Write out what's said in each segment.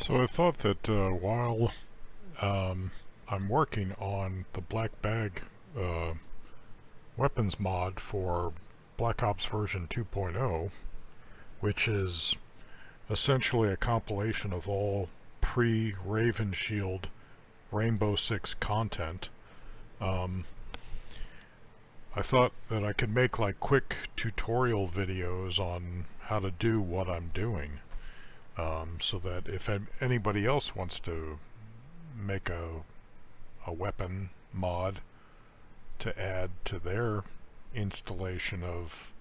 So I thought that while I'm working on the black bag uh, weapons mod for Black Ops version 2.0, which is essentially a compilation of all pre-Raven Shield Rainbow Six content, um, I thought that I could make like quick tutorial videos on how to do what I'm doing, so that if anybody else wants to make a weapon mod to add to their installation of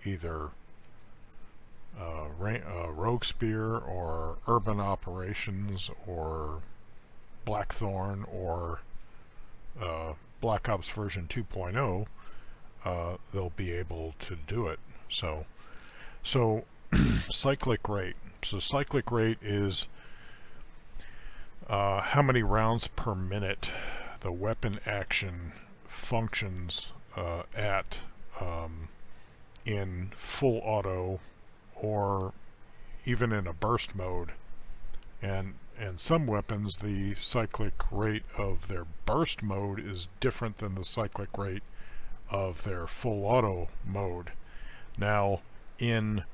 either Rogue Spear or Urban Operations or Black Thorn or Black Ops version 2.0, they'll be able to do it. So cyclic rate. So cyclic rate is how many rounds per minute the weapon action functions at in full auto or even in a burst mode. And some weapons, the cyclic rate of their burst mode is different than the cyclic rate of their full auto mode. Now, in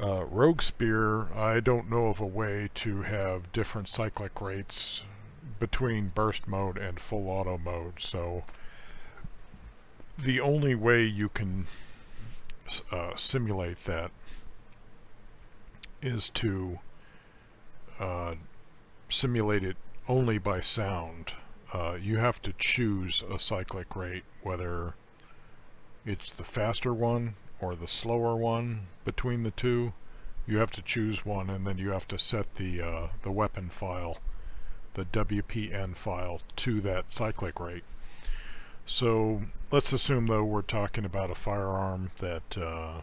Rogue Spear, I don't know of a way to have different cyclic rates between burst mode and full auto mode, so the only way you can simulate that is to simulate it only by sound. You have to choose a cyclic rate, whether it's the faster one or the slower one. Between the two, you have to choose one, and then you have to set the weapon file, the WPN file, to that cyclic rate. So let's assume, though, we're talking about a firearm that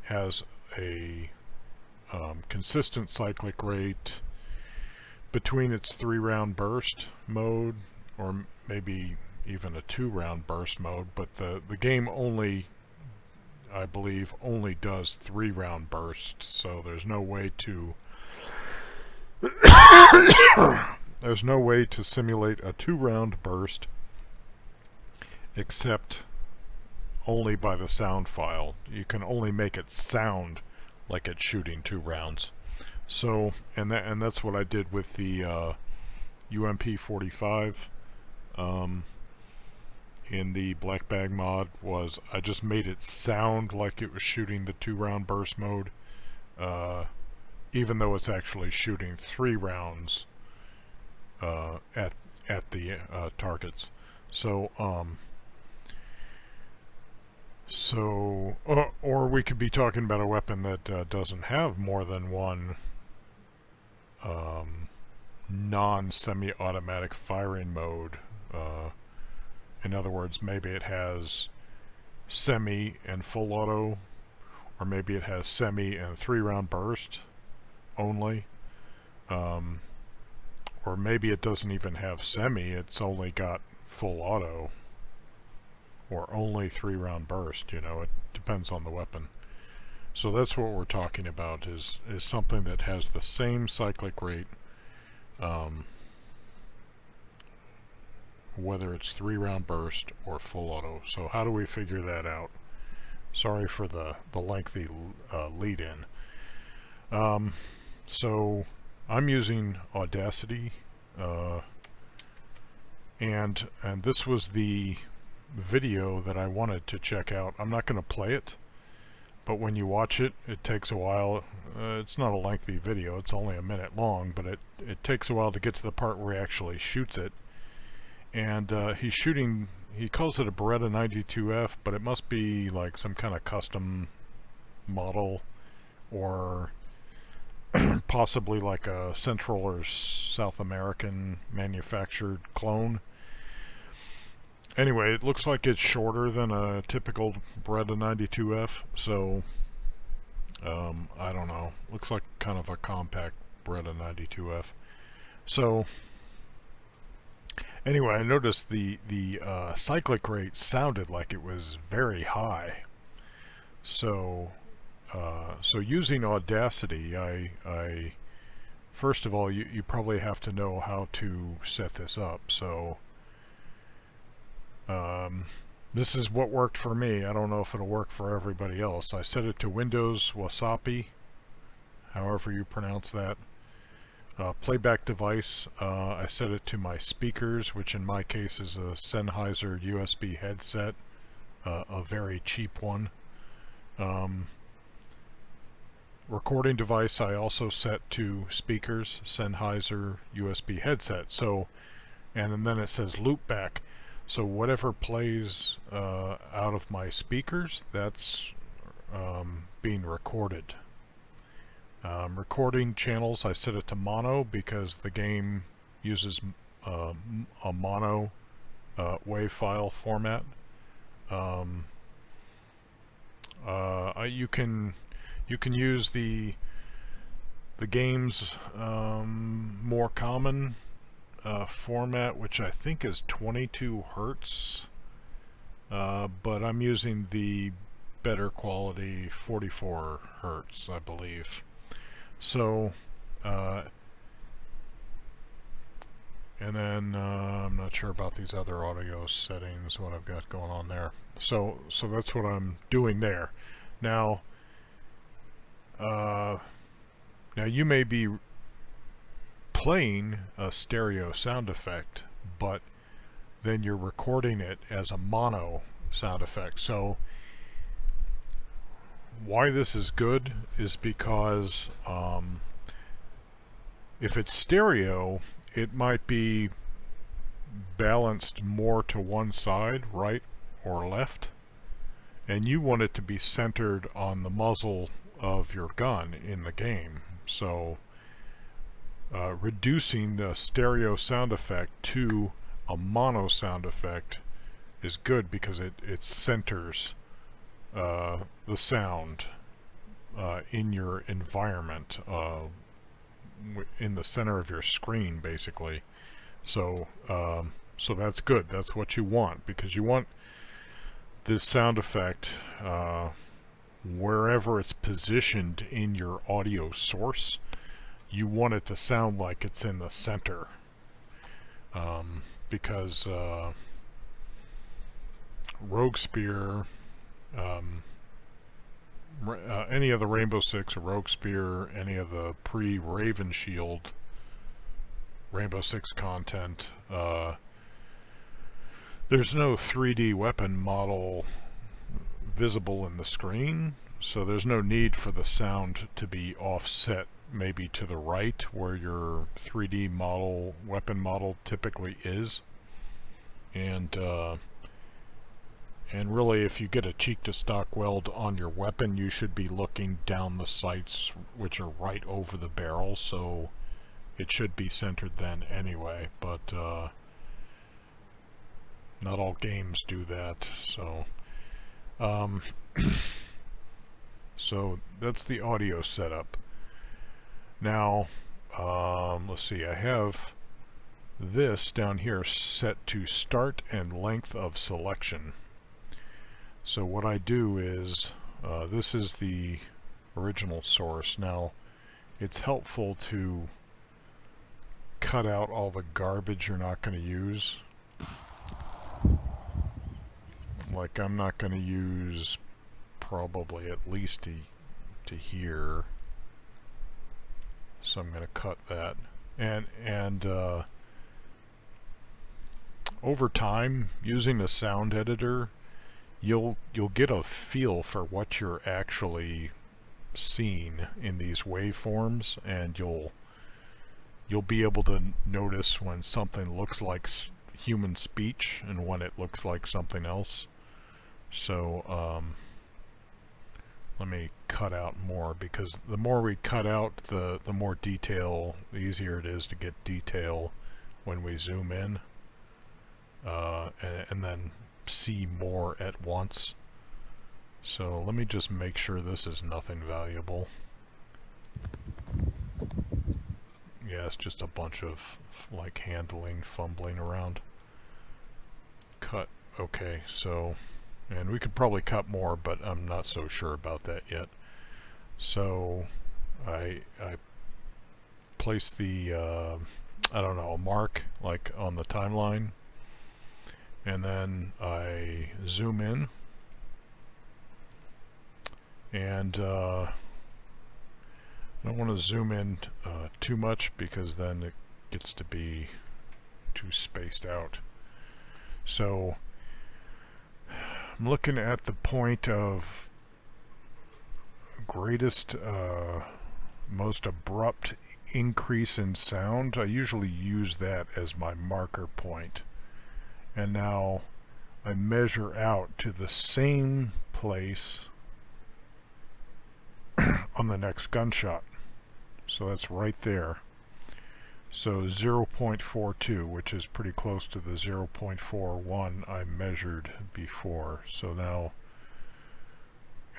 has a consistent cyclic rate between its 3-round burst mode, or maybe even a 2-round burst mode, but the game only, I believe, only does 3-round bursts, so there's no way to there's no way to simulate a 2-round burst except only by the sound file. You can only make it sound like it's shooting 2 rounds. So, and that's what I did with the UMP45 in the black bag mod. Was I just made it sound like it was shooting the 2-round burst mode, even though it's actually shooting 3 rounds at the targets. So or we could be talking about a weapon that doesn't have more than one non-semi-automatic firing mode. In other words, maybe it has semi and full auto, or maybe it has semi and 3-round burst only, or maybe it doesn't even have semi, it's only got full auto, or only 3-round burst. You know, it depends on the weapon. So that's what we're talking about, is something that has the same cyclic rate, whether it's 3-round burst or full auto. So how do we figure that out? Sorry for the lengthy lead-in. So I'm using Audacity, and this was the video that I wanted to check out. I'm not going to play it, but when you watch it, it takes a while. It's not a lengthy video, it's only a minute long, but it takes a while to get to the part where he actually shoots it. And he's shooting, he calls it a Beretta 92F, but it must be like some kind of custom model, or possibly like a Central or South American manufactured clone. Anyway, it looks like it's shorter than a typical Beretta 92F, so I don't know. Looks like kind of a compact Beretta 92F. So anyway, I noticed the cyclic rate sounded like it was very high. So So using Audacity, first of all, you probably have to know how to set this up. So this is what worked for me. I don't know if it'll work for everybody else. I set it to Windows Wasapi, however you pronounce that. Playback device, I set it to my speakers, which in my case is a Sennheiser USB headset, a very cheap one. Recording device I also set to speakers, Sennheiser USB headset. So, and then it says loopback. So whatever plays out of my speakers, that's being recorded. Recording channels, I set it to mono because the game uses a mono WAV file format. You can use the game's more common format, which I think is 22 hertz, but I'm using the better quality 44 hertz, I believe. So, and then I'm not sure about these other audio settings, what I've got going on there. So that's what I'm doing there. Now you may be playing a stereo sound effect, but then you're recording it as a mono sound effect. So why this is good is because if it's stereo, it might be balanced more to one side, right or left, and you want it to be centered on the muzzle of your gun in the game. So reducing the stereo sound effect to a mono sound effect is good because it centers the sound in your environment, in the center of your screen, basically. So so that's good. That's what you want, because you want this sound effect wherever it's positioned in your audio source. You want it to sound like it's in the center, because Rogue Spear, any of the Rainbow Six or Rogue Spear, any of the pre-Raven Shield Rainbow Six content, there's no 3D weapon model visible in the screen, so there's no need for the sound to be offset maybe to the right where your 3D model, weapon model, typically is. And really, if you get a cheek-to-stock weld on your weapon, you should be looking down the sights, which are right over the barrel, so it should be centered then anyway, but not all games do that. So so that's the audio setup. Now let's see, I have this down here set to start and length of selection. So what I do is, this is the original source. Now it's helpful to cut out all the garbage you're not going to use. Like, I'm not going to use probably at least to here, so I'm going to cut that. And over time, using a sound editor, you'll get a feel for what you're actually seeing in these waveforms, and you'll be able to notice when something looks like human speech and when it looks like something else. So let me cut out more, because the more we cut out, the more detail, the easier it is to get detail when we zoom in, and then see more at once. So let me just make sure this is nothing valuable. Yeah, it's just a bunch of like handling, fumbling around. Cut. Okay, so, and we could probably cut more, but I'm not so sure about that yet. So I place the I don't know, mark like on the timeline, and then I zoom in, and I don't want to zoom in too much because then it gets to be too spaced out. So I'm looking at the point of greatest most abrupt increase in sound. I usually use that as my marker point, and now I measure out to the same place on the next gunshot. So that's right there. So 0.42, which is pretty close to the 0.41 I measured before. So now,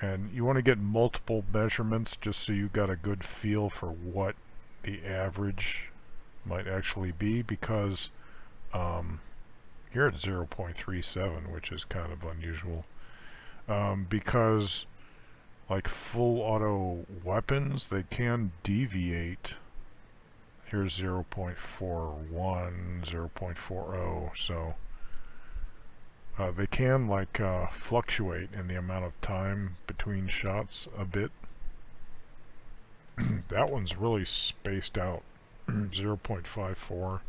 and you want to get multiple measurements just so you got a good feel for what the average might actually be, because here it's 0.37, which is kind of unusual, because like full auto weapons, they can deviate. Here's 0.41, 0.40, so they can like fluctuate in the amount of time between shots a bit. That one's really spaced out. 0.54.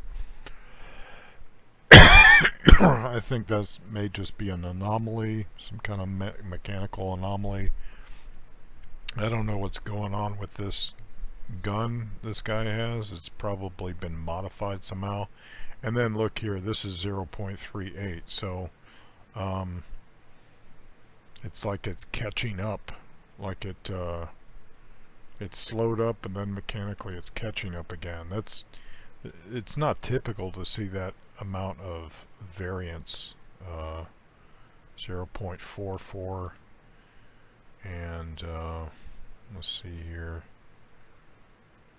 I think that may just be an anomaly, some kind of mechanical anomaly. I don't know what's going on with this gun this guy has. It's probably been modified somehow. And then look here, this is 0.38, so it's like it's catching up, like it slowed up and then mechanically it's catching up again. It's not typical to see that amount of variance. 0.44, and let's see here,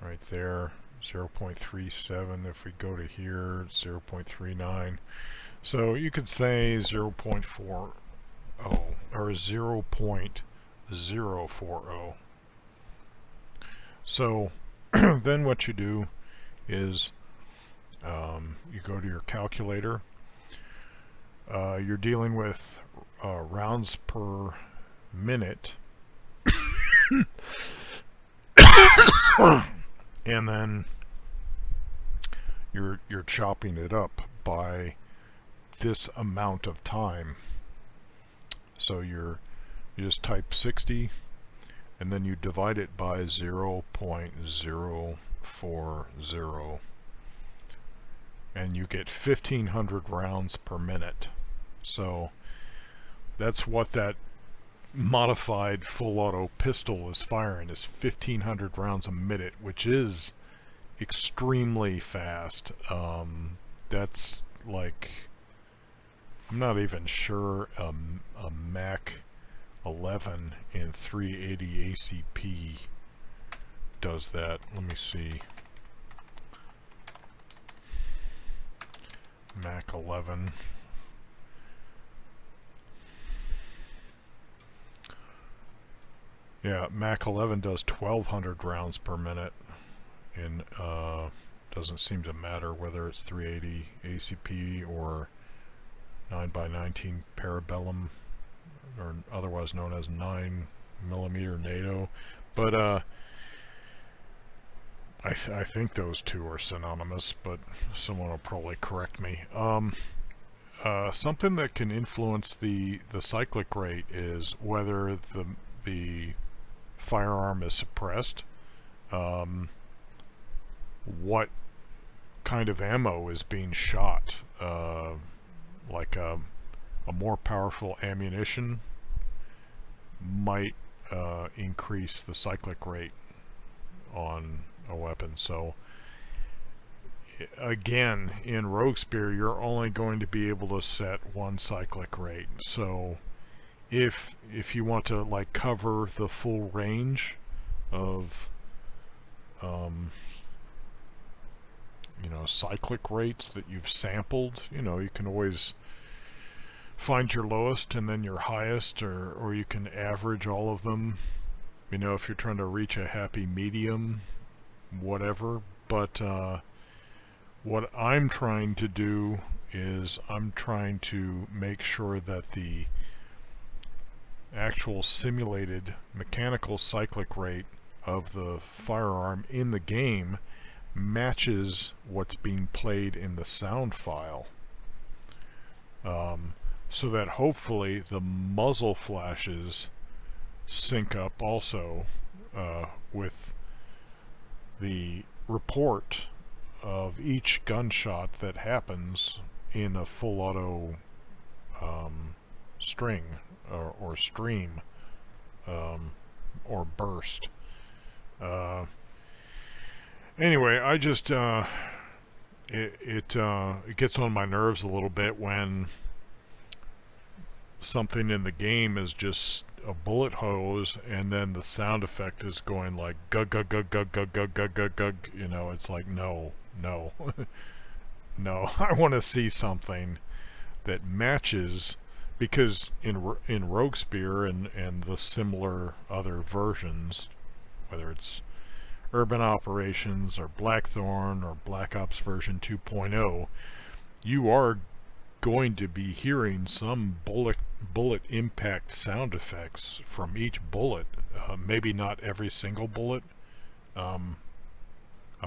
right there, 0.37. If we go to here, 0.39. So you could say 0.40 or 0.040. So then what you do is you go to your calculator. You're dealing with rounds per minute. And then you're chopping it up by this amount of time. So you just type 60, and then you divide it by 0.040, and you get 1500 rounds per minute. So that's what that modified full auto pistol is firing, is 1500 rounds a minute, which is extremely fast. That's like, I'm not even sure a Mach 11 in 380 ACP does that. Let me see. Mach 11. Yeah, Mach 11 does 1200 rounds per minute, and doesn't seem to matter whether it's 380 ACP or 9x19 Parabellum, or otherwise known as 9mm NATO. But I think those two are synonymous, but someone will probably correct me. Something that can influence the cyclic rate is whether the firearm is suppressed, what kind of ammo is being shot. Like a more powerful ammunition might increase the cyclic rate on a weapon. So again, in Rogue Spear, you're only going to be able to set one cyclic rate. So if you want to like cover the full range of you know, cyclic rates that you've sampled, you know, you can always find your lowest and then your highest, or you can average all of them, you know, if you're trying to reach a happy medium, whatever. But what I'm trying to do is I'm trying to make sure that the actual simulated mechanical cyclic rate of the firearm in the game matches what's being played in the sound file, so that hopefully the muzzle flashes sync up also with the report of each gunshot that happens in a full auto string or stream or burst. Anyway, I just it gets on my nerves a little bit when something in the game is just a bullet hose and then the sound effect is going like gug gug gug gug gug gug gug gug gug. You know, it's like no no no. I want to see something that matches, because in Rogue Spear and the similar other versions, whether it's Urban Operations or Blackthorn or Black Ops version 2.0, you are going to be hearing some bullet impact sound effects from each bullet. Maybe not every single bullet. I'm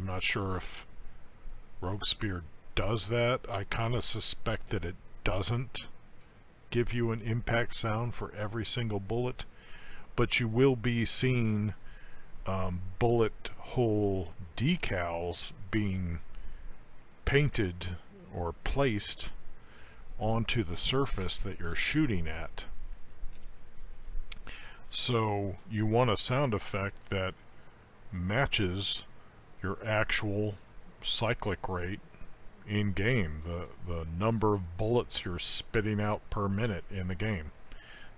not sure if Rogue Spear does that. I kind of suspect that it doesn't give you an impact sound for every single bullet, but you will be seeing bullet hole decals being painted or placed onto the surface that you're shooting at. So you want a sound effect that matches your actual cyclic rate in game, the number of bullets you're spitting out per minute in the game.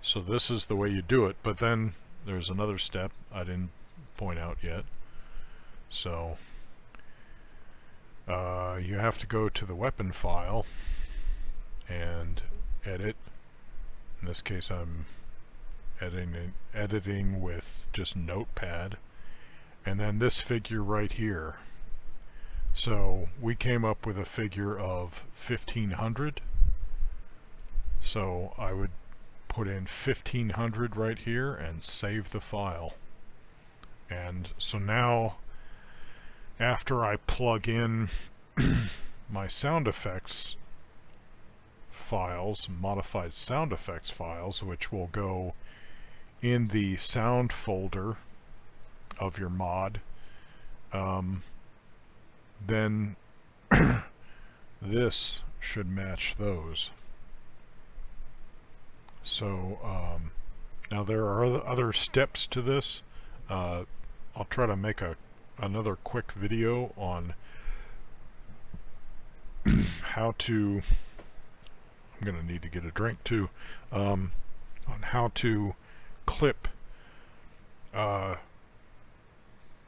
So this is the way you do it, but then there's another step I didn't point out yet. So you have to go to the weapon file and edit. In this case I'm editing with just Notepad, and then this figure right here. So we came up with a figure of 1500, so I would put in 1500 right here and save the file. And so now after I plug in my sound effects files, modified sound effects files, which will go in the sound folder of your mod, then this should match those. So now there are other steps to this. I'll try to make another quick video on how to, I'm gonna need to get a drink too, on how to clip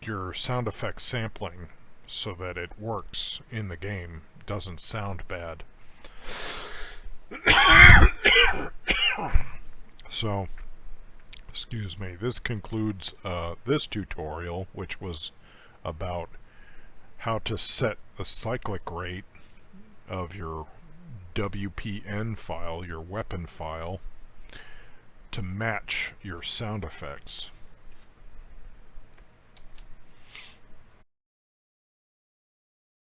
your sound effects sampling so that it works in the game, doesn't sound bad. So, excuse me, this concludes this tutorial, which was about how to set the cyclic rate of your WPN file, your weapon file, to match your sound effects.